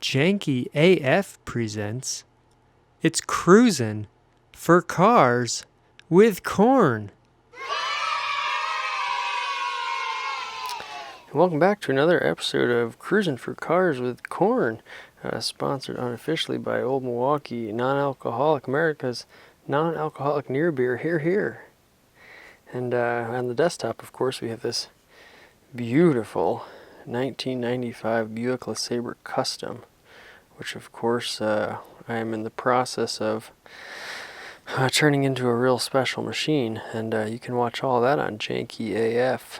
Janky AF presents It's Cruisin' for Cars with Corn. Welcome back to another episode of Cruisin' for Cars with Corn, sponsored unofficially by Old Milwaukee Non-Alcoholic, America's non-alcoholic near beer. Here. And on the desktop, of course, we have this beautiful 1995 Buick LeSabre Custom, which of course I am in the process of turning into a real special machine, and you can watch all that on Janky AF,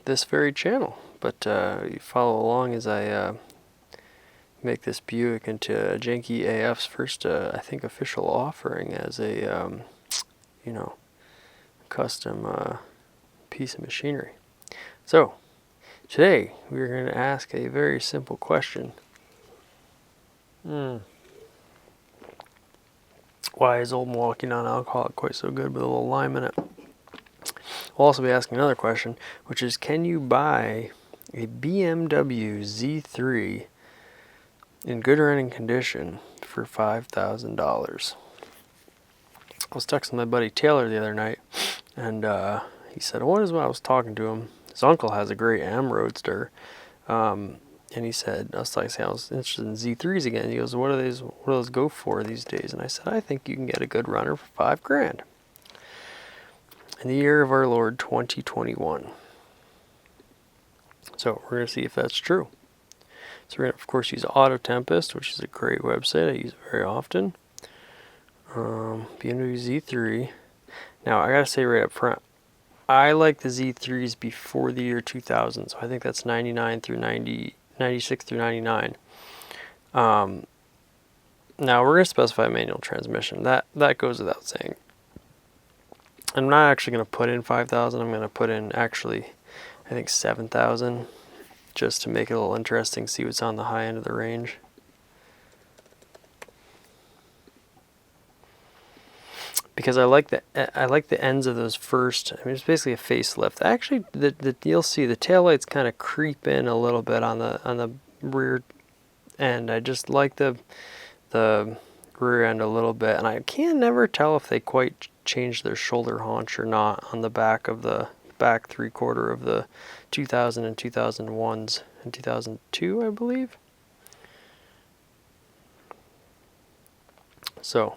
this very channel. But you follow along as I make this Buick into Janky AF's first, I think, official offering as a, custom piece of machinery. So, today we're going to ask a very simple question. Why is Old Milwaukee Non-Alcoholic quite so good with a little lime in it? We'll also be asking another question, which is, can you buy a BMW Z3 in good running condition for $5,000? I was texting my buddy Taylor the other night, and he said, what is what I was talking to him? His uncle has a great M Roadster, and he said, I was interested in Z3s again. He goes, what do those go for these days? And I said, I think you can get a good runner for $5,000 in the year of our Lord 2021. So we're going to see if that's true. So we're going to, of course, use Auto Tempest, which is a great website. I use it very often. BMW Z3. Now, I got to say right up front, I like the Z3s before the year 2000. So I think that's 96 through 99. Now we're going to specify manual transmission. That goes without saying. I'm not actually going to put in 5,000. I'm going to put in actually, I think 7,000, just to make it a little interesting. See what's on the high end of the range. Because I like the ends of those first. I mean, it's basically a facelift. Actually, you'll see the taillights kind of creep in a little bit on the rear end. I just like the rear end a little bit, and I can never tell if they quite change their shoulder haunch or not on the back of the back three-quarter of the 2000 and 2001s and 2002, I believe. So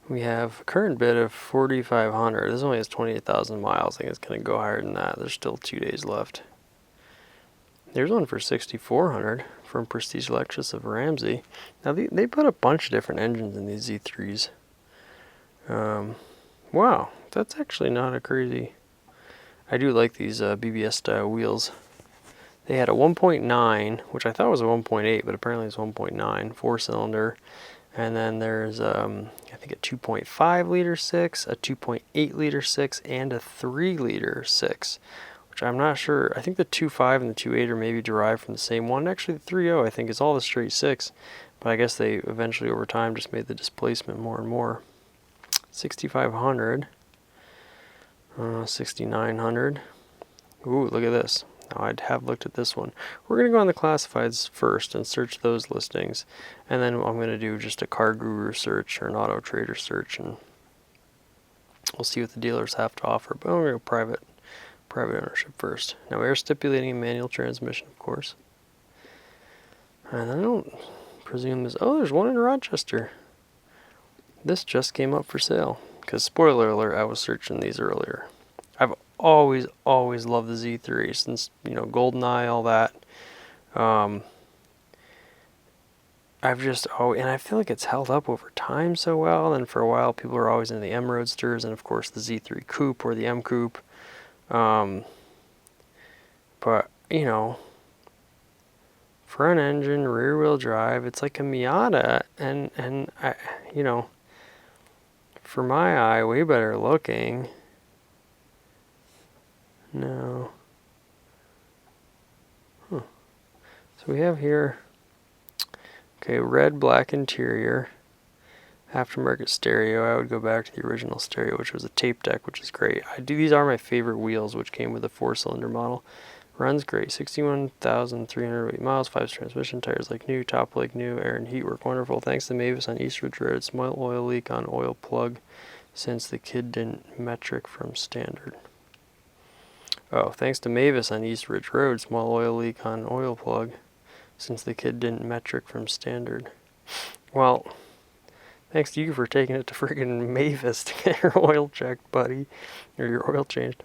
we have a current bid of 4,500. This only has 28,000 miles. I think it's going to go higher than that. There's still 2 days left. There's one for 6,400 from Prestige Lexus of Ramsey. Now they put a bunch of different engines in these Z3s. Wow, that's actually not a crazy. I do like these BBS style wheels. They had a 1.9, which I thought was a 1.8, but apparently it's 1.9 4-cylinder. And then there's, I think a 2.5 liter 6, a 2.8 liter 6, and a 3 liter 6, which I'm not sure. I think the 2.5 and the 2.8 are maybe derived from the same one. Actually, the 3.0 I think is all the straight 6, but I guess they eventually over time just made the displacement more and more. 6,500, 6,900. Ooh, look at this. Now, I'd have looked at this one. We're going to go on the classifieds first and search those listings. And then I'm going to do just a Car Guru search or an Auto Trader search, and we'll see what the dealers have to offer. But I'm going to go private ownership first. Now, we are stipulating a manual transmission, of course. And I don't presume there's... Oh, there's one in Rochester. This just came up for sale. Because, spoiler alert, I was searching these earlier. I've always loved the Z3 since, GoldenEye, all that. And I feel like it's held up over time so well. And for a while, people were always into the M Roadsters, and of course the Z3 Coupe or the M Coupe. But front engine, rear wheel drive, it's like a Miata, and I, for my eye, way better looking. No. So we have here, okay, red, black interior, aftermarket stereo. I would go back to the original stereo, which was a tape deck, which is great. These are my favorite wheels, which came with a 4-cylinder model. Runs great, 61,308 miles, 5 transmission, tires like new, top like new, air and heat work wonderful. Thanks to Mavis on East Ridge Road, small oil leak on oil plug since the kid didn't metric from standard. Oh, thanks to Mavis on East Ridge Road, small oil leak on oil plug since the kid didn't metric from standard. Well, thanks to you for taking it to friggin' Mavis to get your oil checked, buddy, or your oil changed.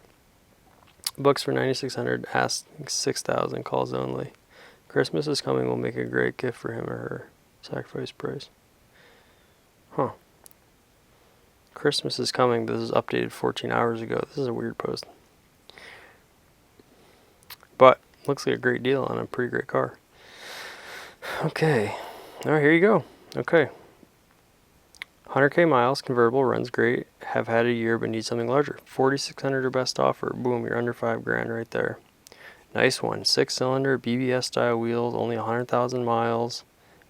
Books for $9,600, ask $6,000, calls only. Christmas is coming, will make a great gift for him or her. Sacrifice price. Huh. Christmas is coming, but this is updated 14 hours ago. This is a weird post. But, looks like a great deal on a pretty great car. Okay. Alright, here you go. Okay. 100k miles, convertible, runs great. Have had a year but need something larger. 4,600 or best offer. Boom, you're under $5,000 right there. Nice one. 6-cylinder, BBS style wheels, only 100,000 miles.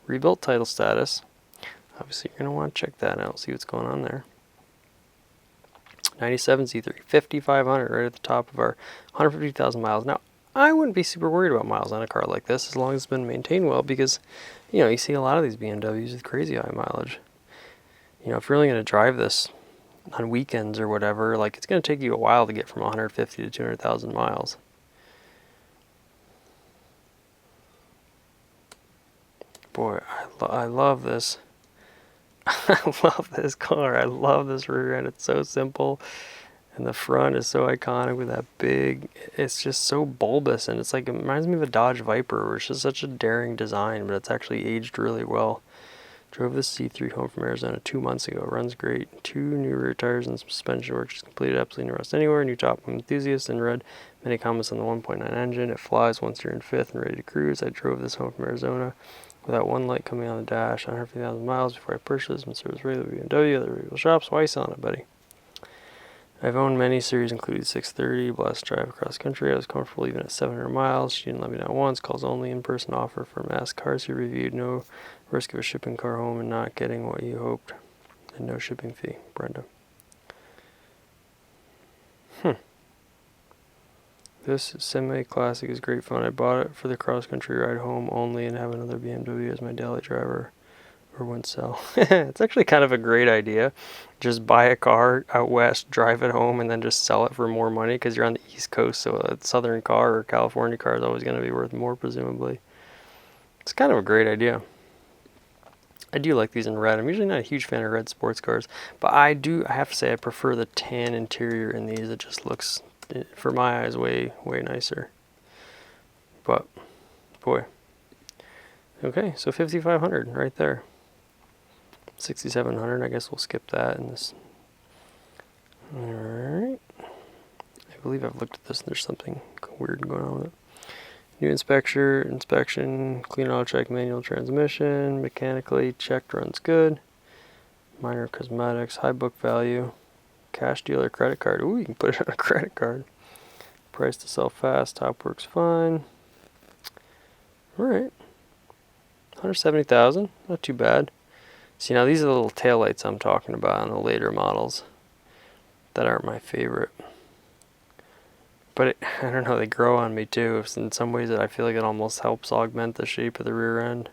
Rebuilt title status. Obviously, you're going to want to check that out, see what's going on there. 97 Z3, 5,500 right at the top of our 150,000 miles. Now, I wouldn't be super worried about miles on a car like this as long as it's been maintained well because, you know, you see a lot of these BMWs with crazy high mileage. You know, if you're really going to drive this on weekends or whatever, like it's going to take you a while to get from 150 to 200,000 miles. Boy, I love this. I love this car. I love this rear end. It's so simple. And the front is so iconic with that big, it's just so bulbous. And it's like, it reminds me of a Dodge Viper, which is such a daring design, but it's actually aged really well. Drove this Z3 home from Arizona 2 months ago. Runs great. 2 new rear tires and some suspension work. Just completed. Absolutely no rust anywhere. New top enthusiast and read many comments on the 1.9 engine. It flies once you're in fifth and ready to cruise. I drove this home from Arizona without one light coming on the dash. 150,000 miles before I purchased this. Service regular BMW. Other regular shops. Why are you selling it, buddy? I've owned many series, including 630, blessed drive across country. I was comfortable even at 700 miles. She didn't let me down once. Calls only, in-person offer for mass cars he reviewed. No risk of a shipping car home and not getting what you hoped. And no shipping fee. Brenda. This semi-classic is great fun. I bought it for the cross-country ride home only and have another BMW as my daily driver. Or wouldn't sell. It's actually kind of a great idea. Just buy a car out west, drive it home, and then just sell it for more money because you're on the East Coast, so a southern car or California car is always going to be worth more, presumably. It's kind of a great idea. I do like these in red. I'm usually not a huge fan of red sports cars, but I have to say I prefer the tan interior in these. It just looks, for my eyes, way nicer. But, boy. Okay, so 5,500 right there. 6,700, I guess we'll skip that in this. Alright. I believe I've looked at this and there's something weird going on with it. New inspection, clean auto check, manual transmission, mechanically checked, runs good. Minor cosmetics, high book value, cash dealer credit card. Ooh, you can put it on a credit card. Price to sell fast, top works fine. Alright. 170,000, not too bad. See, now these are the little taillights I'm talking about on the later models that aren't my favorite. But I don't know, they grow on me too. In some ways I feel like it almost helps augment the shape of the rear end.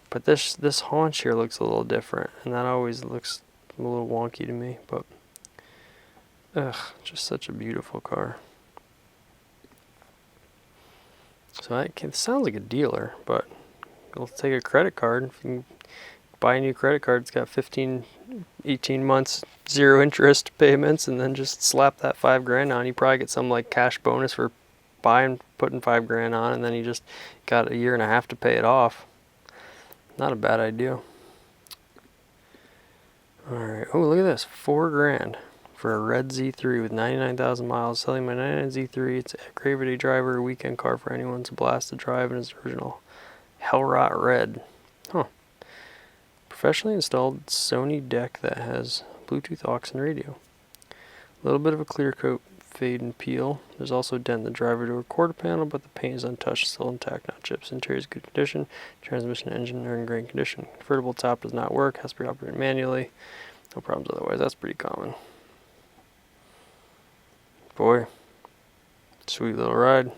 But this haunch here looks a little different, and that always looks a little wonky to me. But, just such a beautiful car. So it sounds like a dealer, but we'll take a credit card. If you can buy a new credit card, it's got 18 months, 0 interest payments, and then just slap that $5,000 on. You probably get some like cash bonus for putting $5,000 on, and then you just got a year and a half to pay it off. Not a bad idea. Alright, oh look at this, $4,000 for a red Z3 with 99,000 miles. Selling my 99 Z3, it's a gravity driver, weekend car for anyone. It's a blast to drive, and it's original Hellrot red. Huh. Professionally installed Sony deck that has Bluetooth aux and radio. A little bit of a clear coat fade and peel. There's also a dent in the driver door quarter panel, but the paint is untouched, still intact, not chips. Interior is good condition. Transmission and engine are in great condition. Convertible top does not work, has to be operated manually. No problems otherwise, that's pretty common. Boy, sweet little ride.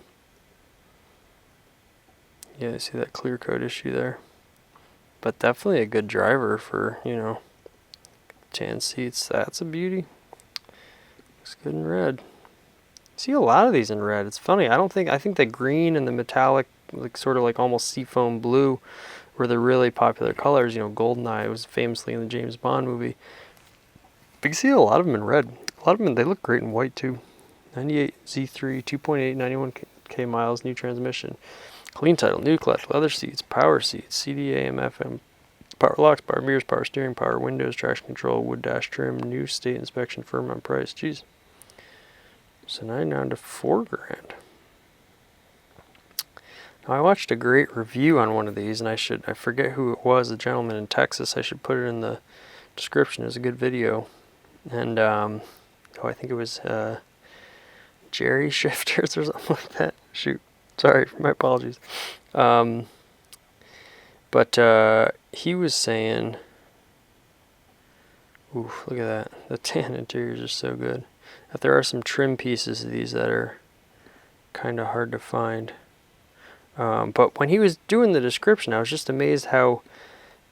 Yeah, you see that clear coat issue there. But definitely a good driver for, you know, tan seats. That's a beauty. Looks good in red. See a lot of these in red. It's funny. I think the green and the metallic, like sort of like almost seafoam blue, were the really popular colors. You know, Goldeneye was famously in the James Bond movie. But you see a lot of them in red. A lot of them, they look great in white too. 98 Z3, 2.8, 91K miles, new transmission. Clean title, new clutch, leather seats, power seats, CD, AM, FM, power locks, power mirrors, power steering, power windows, traction control, wood dash trim, new state inspection, firm on price. Jeez. So now you're down to $4,000. Now I watched a great review on one of these, and I forget who it was, a gentleman in Texas. I should put it in the description. It was a good video. And, I think it was Jerry Shifters or something like that. Shoot. Sorry, my apologies. But he was saying, oof, look at that. The tan interiors are so good. That there are some trim pieces of these that are kind of hard to find. But when he was doing the description, I was just amazed how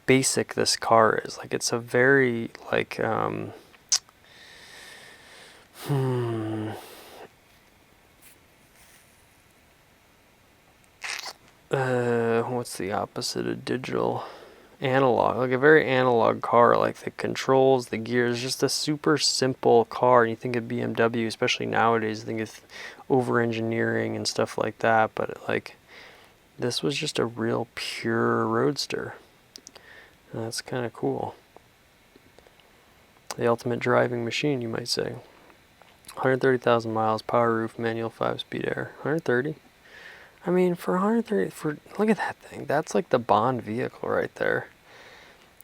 basic this car is. Like, it's a very, like, what's the opposite of digital? Analog, like a very analog car, like the controls, the gears, just a super simple car. And you think of BMW, especially nowadays, I think it's over engineering and stuff like that, but like this was just a real pure roadster. And that's kind of cool. The ultimate driving machine, you might say. 130,000 miles, power roof, manual 5-speed air. 130. I mean, for 130, look at that thing. That's like the Bond vehicle right there.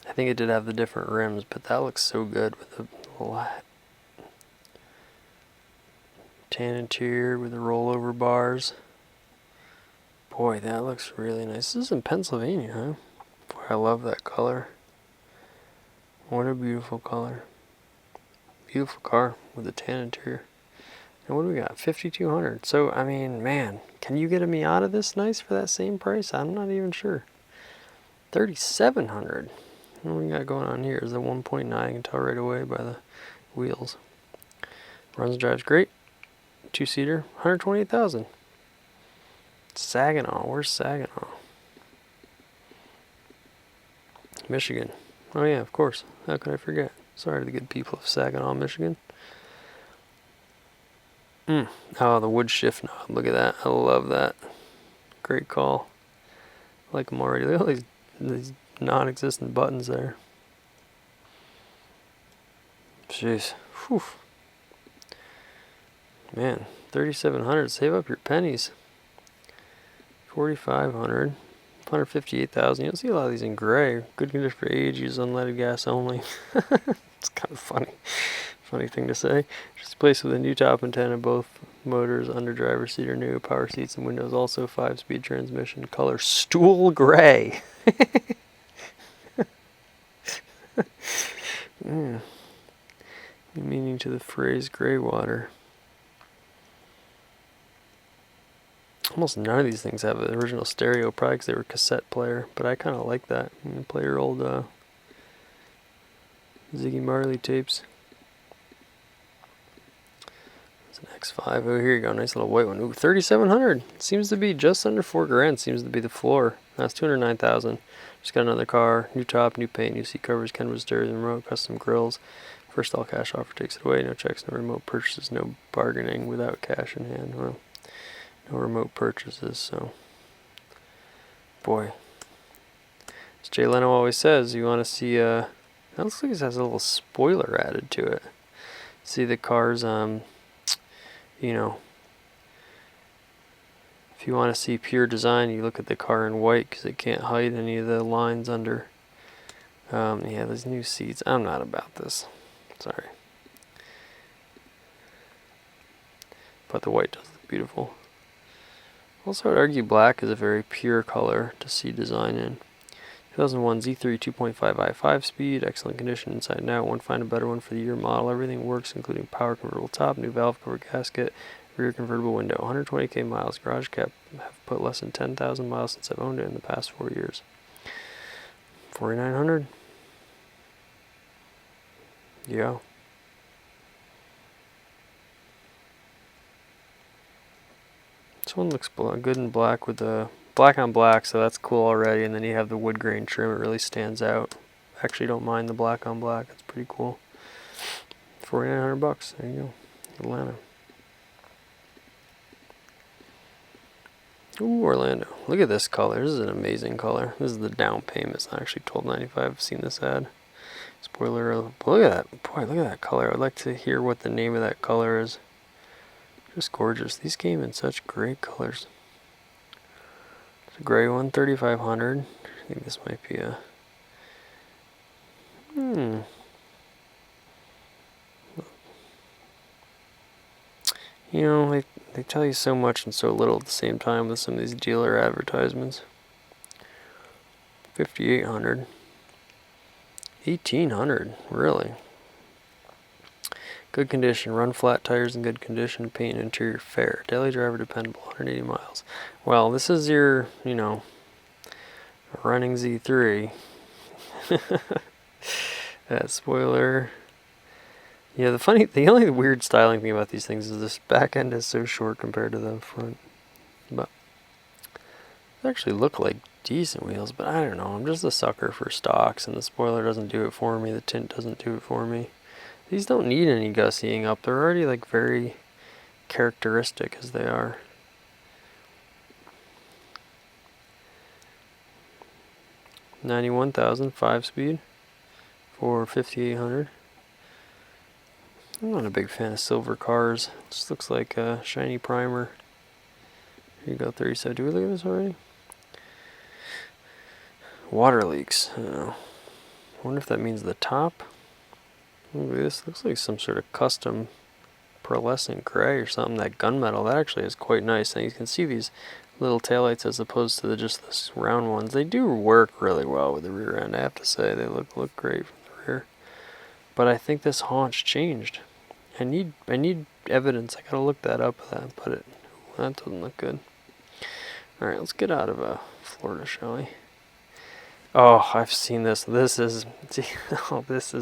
I think it did have the different rims, but that looks so good with the little tan interior with the rollover bars. Boy, that looks really nice. This is in Pennsylvania, huh? Boy, I love that color. What a beautiful color. Beautiful car with the tan interior. And what do we got? 5,200. So, I mean, man, can you get a Miata this nice for that same price? I'm not even sure. 3,700. What we got going on here is the 1.9. I can tell right away by the wheels. Runs and drives great. 2-seater, 128,000. Saginaw. Where's Saginaw? Michigan. Oh yeah, of course. How could I forget? Sorry to the good people of Saginaw, Michigan. Oh, the wood shift knob. Look at that. I love that. Great call. I like them already. Look at all these non-existent buttons there. Jeez. Whew. Man, 3,700. Save up your pennies. 4,500. 158,000. You'll see a lot of these in gray. Good condition for age. Use unleaded gas only. It's kind of funny. Funny thing to say. Just placed with a new top antenna. Both motors under driver's seat are new. Power seats and windows also. 5-speed transmission. Color stool gray. Meaning to the phrase gray water. Almost none of these things have an original stereo, probably because they were cassette player, but I kind of like that. You can play your old Ziggy Marley tapes. It's an X5. Oh, here you go. Nice little white one. Ooh, 3,700. Seems to be just under $4,000. Seems to be the floor. That's 209,000. Just got another car. New top, new paint, new seat covers, Kenwood steering remote, custom grills. First all cash offer takes it away. No checks, no remote purchases, no bargaining without cash in hand. Well, no remote purchases, so boy. As Jay Leno always says, you want to see that looks like it has a little spoiler added to it. See the car's you know, if you want to see pure design, you look at the car in white because it can't hide any of the lines under. Yeah, those new seats. I'm not about this. Sorry. But the white does look beautiful. Also, I'd argue black is a very pure color to see design in. 2001 Z3 2.5i 5-speed, excellent condition inside and out. Won't find a better one for the year model. Everything works, including power convertible top, new valve cover gasket, rear convertible window. 120k miles, garage kept have put less than 10,000 miles since I've owned it in the past 4 years. 4,900. Yeah. This one looks good in black with the black on black, so that's cool already. And then you have the wood grain trim; it really stands out. Actually, don't mind the black on black; it's pretty cool. 4,900 bucks. There you go, Atlanta. Ooh, Orlando. Look at this color. This is an amazing color. This is the down payment. It's not actually $12.95. I've seen this ad. Spoiler alert. Look at that. Boy, look at that color. I would like to hear what the name of that color is. Just gorgeous. These came in such great colors. It's a gray one, 3,500. I think this might be a... You know, they tell you so much and so little at the same time with some of these dealer advertisements. 5,800. 1,800, really? Good condition, run flat tires in good condition, paint and interior fair. Daily driver dependable, 180 miles. Well, this is your, you know, running Z3. That spoiler. Yeah, the only weird styling thing about these things is this back end is so short compared to the front. But they actually look like decent wheels, but I don't know. I'm just a sucker for stocks, and the spoiler doesn't do it for me. The tint doesn't do it for me. These don't need any gussying up. They're already like very characteristic as they are. $91,000 5-speed for 5,800. I'm not a big fan of silver cars. It just looks like a shiny primer. Here you go, 37. Do we look at this already? Water leaks. I wonder if that means the top. Ooh, this looks like some sort of custom pearlescent gray or something. That gunmetal, that actually is quite nice. And you can see these little taillights as opposed to just the round ones. They do work really well with the rear end, I have to say. They look great from the rear. But I think this haunch changed. I need evidence. I gotta look that up. That doesn't look good. All right, let's get out of Florida, shall we? Oh, I've seen this. This is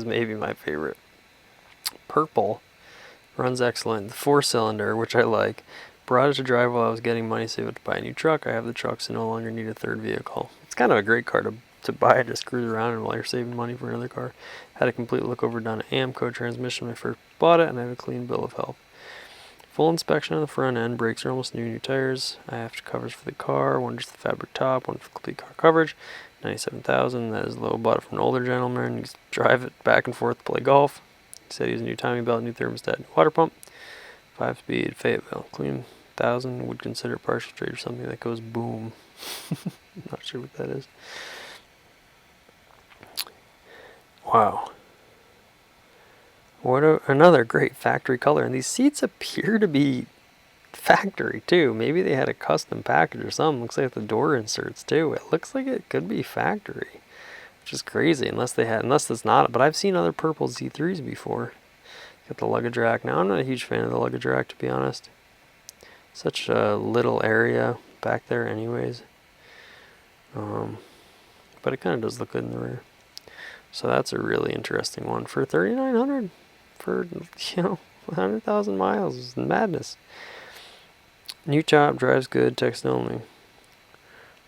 maybe my favorite. Purple, runs excellent. The 4-cylinder, which I like. Brought it to drive while I was getting money saved to buy a new truck. I have the truck, so no longer need a third vehicle. It's kind of a great car to buy and just cruise around in while you're saving money for another car. Had a complete look over done at AMCO transmission when I first bought it, and I have a clean bill of health. Full inspection on the front end. Brakes are almost new tires. I have covers for the car. One just the fabric top, one for complete car coverage. 97,000. That is low. Bought it from an older gentleman. You drive it back and forth to play golf. He said he has a new timing belt, new thermostat, new water pump. 5-speed Fayetteville. Clean 1,000. Would consider partial trade or something that goes boom. Not sure what that is. Wow. What another great factory color. And these seats appear to be factory too. Maybe they had a custom package or something. Looks like the door inserts too. It looks like it could be factory, which is crazy unless it's not. But I've seen other purple Z3s before. Got the luggage rack. Now I'm not a huge fan of the luggage rack, to be honest. Such a little area back there anyways. But it kind of does look good in the rear. So that's a really interesting one for 3,900 for 100,000 miles. It's madness. New top, drives good, text only.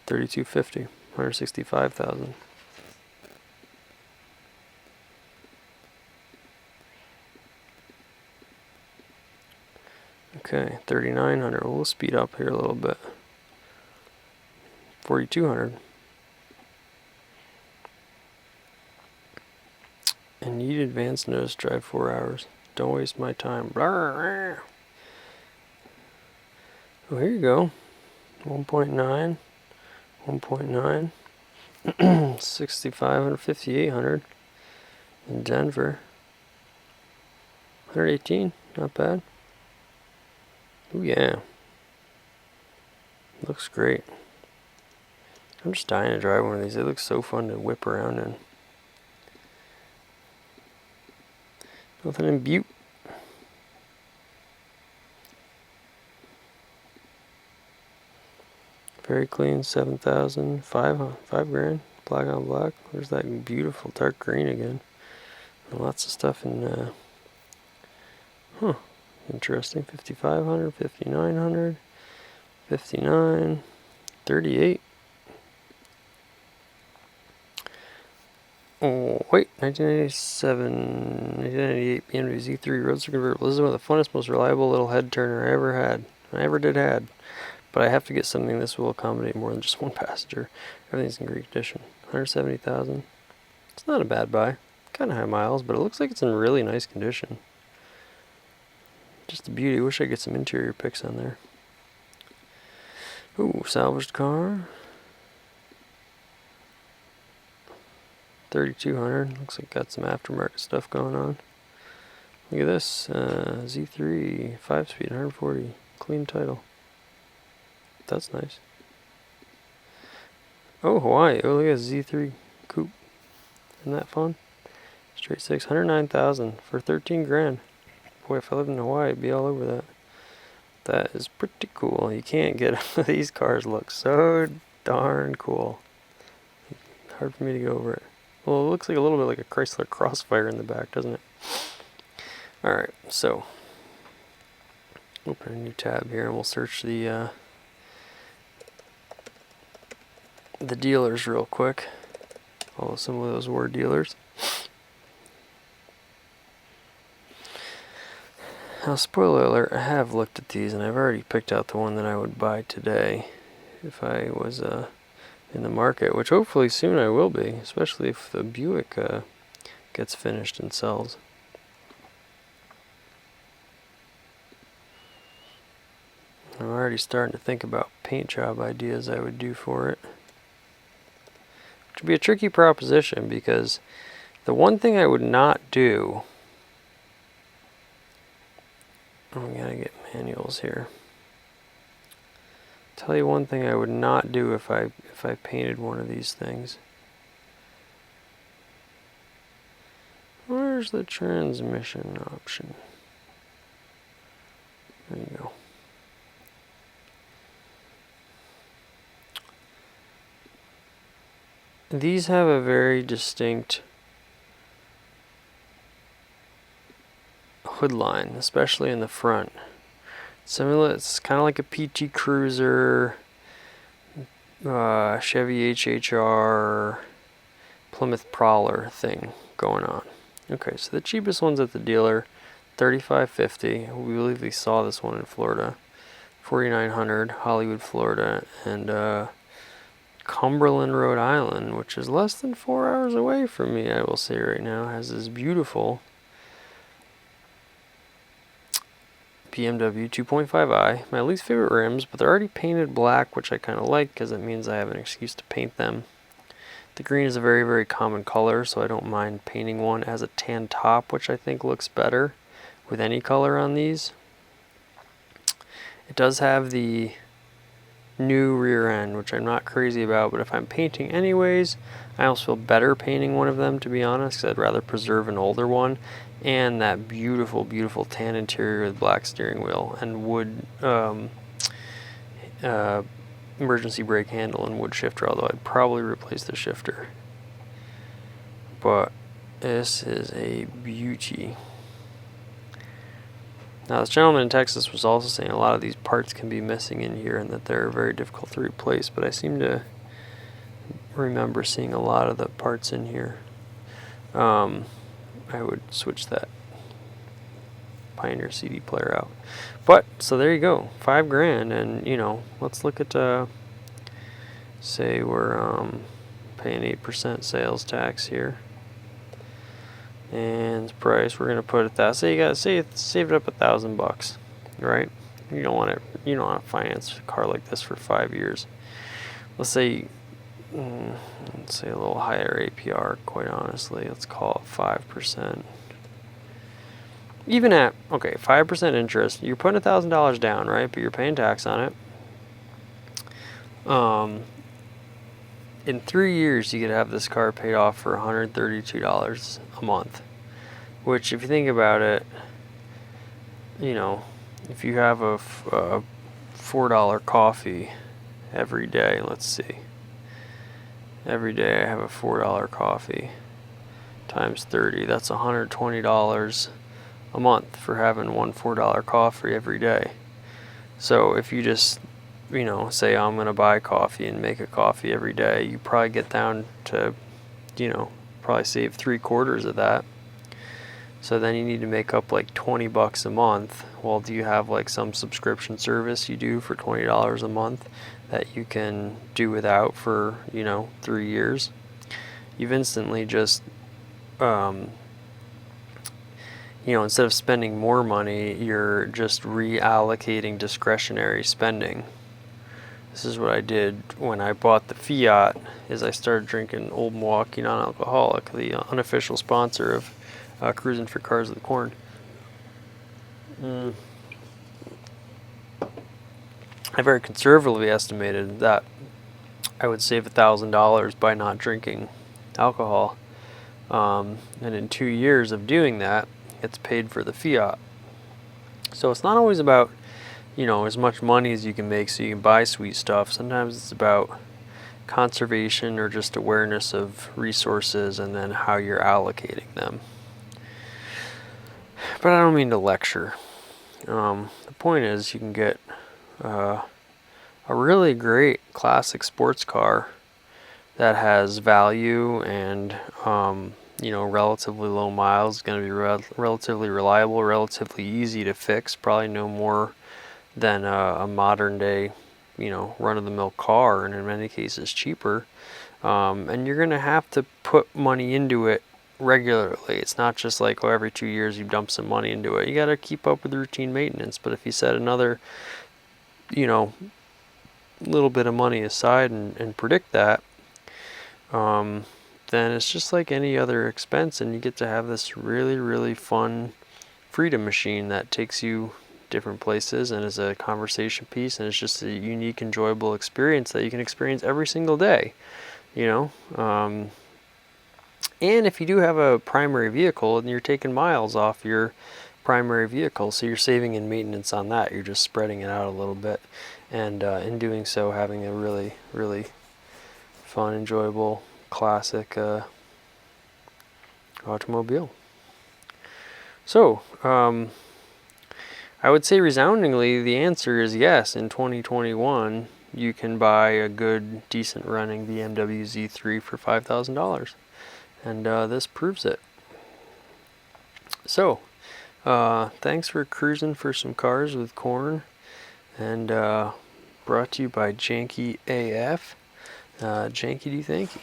3,250, 165,000. Okay, 3,900. We'll speed up here a little bit. 4,200. And need advance notice, drive 4 hours. Don't waste my time. Oh, here you go. 1.9. 1.9. 6,500, 5,800. In Denver. 118. Not bad. Oh yeah. Looks great. I'm just dying to drive one of these. They look so fun to whip around in. Nothing in Butte. Very clean, 7,000, 5 grand, black on black. There's that beautiful dark green again. And lots of stuff in, interesting. 5,500, 5,900, 59, 38. Oh, wait, 1997, 1998 BMW Z3 Roadster Convertible. This is one of the funnest, most reliable little head turner I ever did had. But I have to get something this will accommodate more than just one passenger. Everything's in great condition. 170,000. It's not a bad buy. Kind of high miles, but it looks like it's in really nice condition. Just a beauty. Wish I could get some interior pics on there. Ooh, salvaged car. 3,200. Looks like got some aftermarket stuff going on. Look at this. Z3 5-speed 140. Clean title. That's nice. Oh, Hawaii. Oh, look at this Z3 coupe. Isn't that fun? Straight 6. 109,000 for 13 grand. Boy, if I lived in Hawaii, I'd be all over that. That is pretty cool. You can't get these cars look so darn cool. Hard for me to go over it. Well, it looks like a little bit like a Chrysler Crossfire in the back, doesn't it? Alright, so open a new tab here and we'll search the dealers real quick. Although some of those were dealers. Now, spoiler alert, I have looked at these and I've already picked out the one that I would buy today if I was in the market, which hopefully soon I will be, especially if the Buick gets finished and sells. I'm already starting to think about paint job ideas I would do for it. Which would be a tricky proposition because the one thing I would not do... Oh, we gotta get manuals here. Tell you one thing I would not do if I painted one of these things. Where's the transmission option? There you go. These have a very distinct hood line, especially in the front. Similar, it's kind of like a PT Cruiser, Chevy HHR, Plymouth Prowler thing going on. Okay, so the cheapest one's at the dealer, $3,550. We believe we saw this one in Florida. $4,900, Hollywood, Florida, and Cumberland, Rhode Island, which is less than 4 hours away from me, I will say right now, has this beautiful BMW 2.5i, my least favorite rims, but they're already painted black, which I kind of like because it means I have an excuse to paint them. The green is a very, very common color, so I don't mind painting one. It has a tan top, which I think looks better with any color on these. It does have the new rear end, which I'm not crazy about, but if I'm painting anyways, I almost feel better painting one of them, to be honest, because I'd rather preserve an older one. And that beautiful, beautiful tan interior with black steering wheel and wood emergency brake handle and wood shifter, although I'd probably replace the shifter. But this is a beauty. Now, this gentleman in Texas was also saying a lot of these parts can be missing in here and that they're very difficult to replace, but I seem to remember seeing a lot of the parts in here. I would switch that Pioneer CD player out. But, so there you go, 5 grand, and you know, let's look at, say we're paying 8% sales tax here. And the price, we're gonna put it that. Say you gotta save it up $1,000, right? You don't want to finance a car like this for 5 years. Let's say a little higher APR. Quite honestly, let's call it 5%. Even at 5% interest, you're putting $1,000 down, right? But you're paying tax on it. In 3 years, you could have this car paid off for $132 a month. Which, if you think about it, you know, if you have a $4 coffee every day. Let's see. Every day I have a $4 coffee times 30. That's $120 a month for having one $4 coffee every day. So if you just, you know, say I'm going to buy coffee and make a coffee every day, you probably get down to, you know, probably save 3/4 of that. So then you need to make up like $20 a month. Well, do you have like some subscription service you do for $20 a month that you can do without for, you know, 3 years? You've instantly just, you know, instead of spending more money, you're just reallocating discretionary spending. This is what I did when I bought the Fiat, is I started drinking Old Milwaukee non-alcoholic, the unofficial sponsor of Cruisin for Cars with Corn. I very conservatively estimated that I would save $1,000 by not drinking alcohol. And in 2 years of doing that, it's paid for the Fiat. So it's not always about, you know, as much money as you can make so you can buy sweet stuff. Sometimes it's about conservation or just awareness of resources and then how you're allocating them. But I don't mean to lecture. The point is you can get a really great classic sports car that has value and you know, relatively low miles, going to be relatively reliable, relatively easy to fix, probably no more than a modern day, you know, run-of-the-mill car, and in many cases cheaper. And you're going to have to put money into it regularly. It's not just like, oh, every 2 years you dump some money into it. You got to keep up with routine maintenance. But if you set another, you know, little bit of money aside and predict that, then it's just like any other expense, and you get to have this really, really fun freedom machine that takes you different places and is a conversation piece, and it's just a unique, enjoyable experience that you can experience every single day, you know. And if you do have a primary vehicle and you're taking miles off your primary vehicle, so you're saving in maintenance on that, you're just spreading it out a little bit, and in doing so having a really, really fun, enjoyable, classic automobile. So I would say resoundingly the answer is yes. In 2021 you can buy a good, decent running BMW Z3 for $5,000, and this proves it. So thanks for cruising for some cars with corn, and brought to you by Janky AF. Janky, do thanky.